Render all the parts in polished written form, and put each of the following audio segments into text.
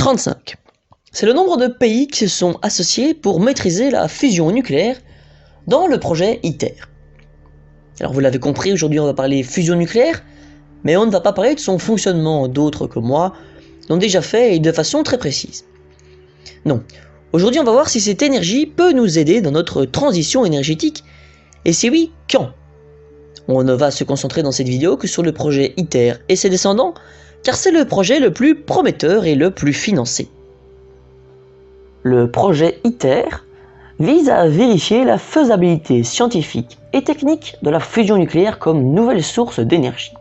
35. C'est le nombre de pays qui se sont associés pour maîtriser la fusion nucléaire dans le projet ITER. Alors vous l'avez compris, aujourd'hui on va parler fusion nucléaire, mais on ne va pas parler de son fonctionnement. D'autres que moi l'ont déjà fait et de façon très précise. Non, aujourd'hui on va voir si cette énergie peut nous aider dans notre transition énergétique, et si oui, quand. On ne va se concentrer dans cette vidéo que sur le projet ITER et ses descendants, car c'est le projet le plus prometteur et le plus financé. Le projet ITER vise à vérifier la faisabilité scientifique et technique de la fusion nucléaire comme nouvelle source d'énergie.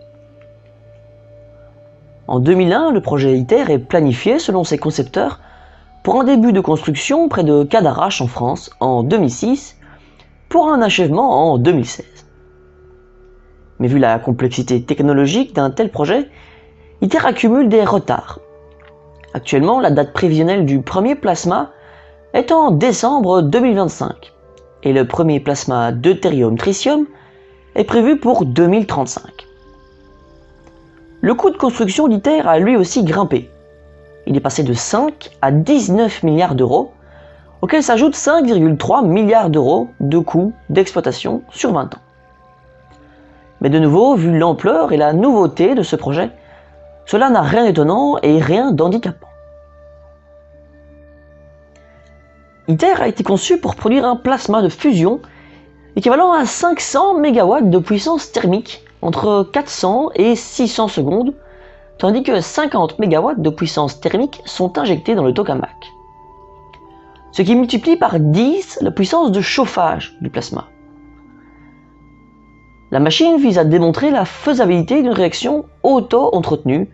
En 2001, le projet ITER est planifié selon ses concepteurs pour un début de construction près de Cadarache en France en 2006 pour un achèvement en 2016. Mais vu la complexité technologique d'un tel projet, ITER accumule des retards. Actuellement, la date prévisionnelle du premier plasma est en décembre 2025 et le premier plasma deutérium-tritium est prévu pour 2035. Le coût de construction d'ITER a lui aussi grimpé. Il est passé de 5 à 19 milliards d'euros, auxquels s'ajoutent 5,3 milliards d'euros de coûts d'exploitation sur 20 ans. Mais de nouveau, vu l'ampleur et la nouveauté de ce projet, cela n'a rien d'étonnant et rien d'handicapant. ITER a été conçu pour produire un plasma de fusion équivalent à 500 MW de puissance thermique entre 400 et 600 secondes, tandis que 50 MW de puissance thermique sont injectés dans le tokamak, ce qui multiplie par 10 la puissance de chauffage du plasma. La machine vise à démontrer la faisabilité d'une réaction auto-entretenue,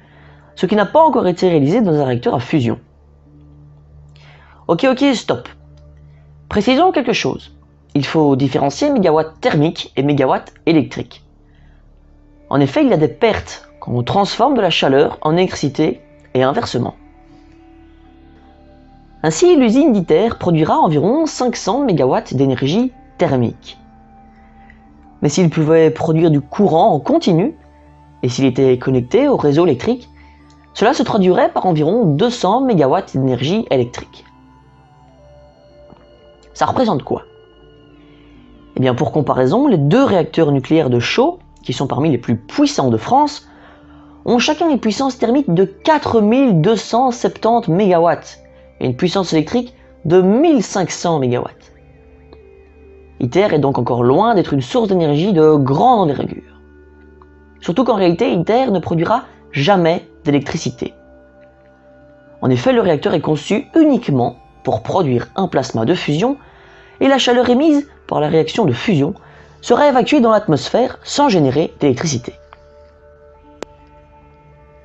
ce qui n'a pas encore été réalisé dans un réacteur à fusion. Ok, stop. Précisons quelque chose. Il faut différencier mégawatts thermique et mégawatts électrique. En effet, il y a des pertes quand on transforme de la chaleur en électricité et inversement. Ainsi, l'usine d'ITER produira environ 500 MW d'énergie thermique. Mais s'il pouvait produire du courant en continu, et s'il était connecté au réseau électrique, cela se traduirait par environ 200 MW d'énergie électrique. Ça représente quoi? Eh bien, pour comparaison, les deux réacteurs nucléaires de Chaux, qui sont parmi les plus puissants de France, ont chacun une puissance thermique de 4270 MW et une puissance électrique de 1500 MW. ITER est donc encore loin d'être une source d'énergie de grande envergure. Surtout qu'en réalité, ITER ne produira jamais d'électricité. En effet, le réacteur est conçu uniquement pour produire un plasma de fusion et la chaleur émise par la réaction de fusion sera évacuée dans l'atmosphère sans générer d'électricité.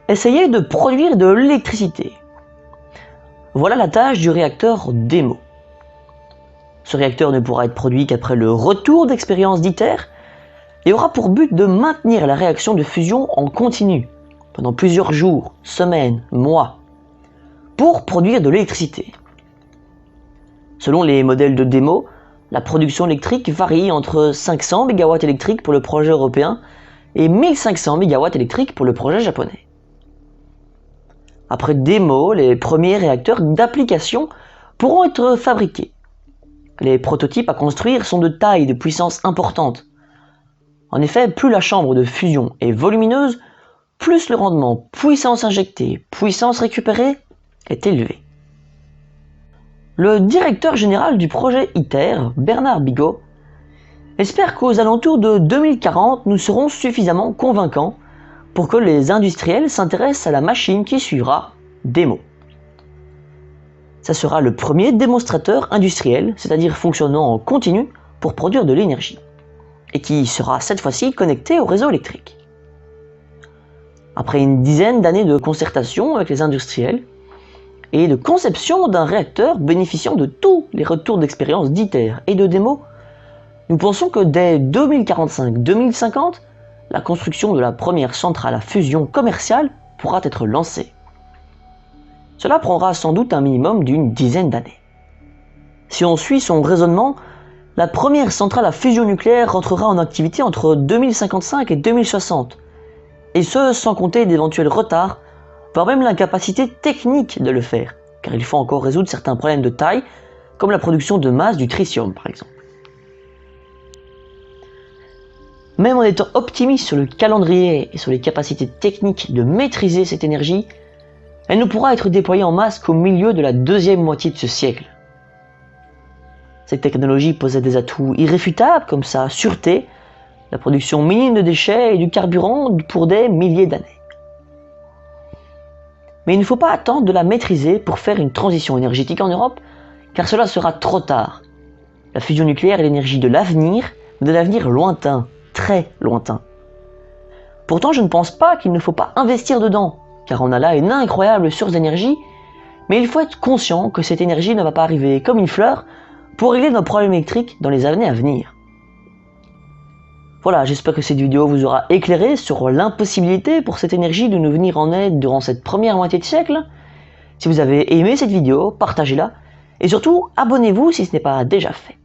Essayez de produire de l'électricité. Voilà la tâche du réacteur DEMO. Ce réacteur ne pourra être produit qu'après le retour d'expérience d'ITER et aura pour but de maintenir la réaction de fusion en continu pendant plusieurs jours, semaines, mois, pour produire de l'électricité. Selon les modèles de DEMO, la production électrique varie entre 500 MW électriques pour le projet européen et 1500 MW électriques pour le projet japonais. Après DEMO, les premiers réacteurs d'application pourront être fabriqués. Les prototypes à construire sont de taille et de puissance importante. En effet, plus la chambre de fusion est volumineuse, plus le rendement puissance injectée, puissance récupérée est élevé. Le directeur général du projet ITER, Bernard Bigot, espère qu'aux alentours de 2040, nous serons suffisamment convaincants pour que les industriels s'intéressent à la machine qui suivra, DEMO. Ça sera le premier démonstrateur industriel, c'est-à-dire fonctionnant en continu pour produire de l'énergie, et qui sera cette fois-ci connecté au réseau électrique. Après une dizaine d'années de concertation avec les industriels, et de conception d'un réacteur bénéficiant de tous les retours d'expérience d'ITER et de DEMO, nous pensons que dès 2045-2050, la construction de la première centrale à fusion commerciale pourra être lancée. Cela prendra sans doute un minimum d'une dizaine d'années. Si on suit son raisonnement, la première centrale à fusion nucléaire rentrera en activité entre 2055 et 2060, et ce sans compter d'éventuels retards, voire même l'incapacité technique de le faire, car il faut encore résoudre certains problèmes de taille, comme la production de masse du tritium par exemple. Même en étant optimiste sur le calendrier et sur les capacités techniques de maîtriser cette énergie, elle ne pourra être déployée en masse qu'au milieu de la deuxième moitié de ce siècle. Cette technologie possède des atouts irréfutables comme sa sûreté, la production minime de déchets et du carburant pour des milliers d'années. Mais il ne faut pas attendre de la maîtriser pour faire une transition énergétique en Europe, car cela sera trop tard. La fusion nucléaire est l'énergie de l'avenir lointain, très lointain. Pourtant, je ne pense pas qu'il ne faut pas investir dedans, car on a là une incroyable source d'énergie, mais il faut être conscient que cette énergie ne va pas arriver comme une fleur pour régler nos problèmes électriques dans les années à venir. Voilà, j'espère que cette vidéo vous aura éclairé sur l'impossibilité pour cette énergie de nous venir en aide durant cette première moitié de siècle. Si vous avez aimé cette vidéo, partagez-la, et surtout, abonnez-vous si ce n'est pas déjà fait.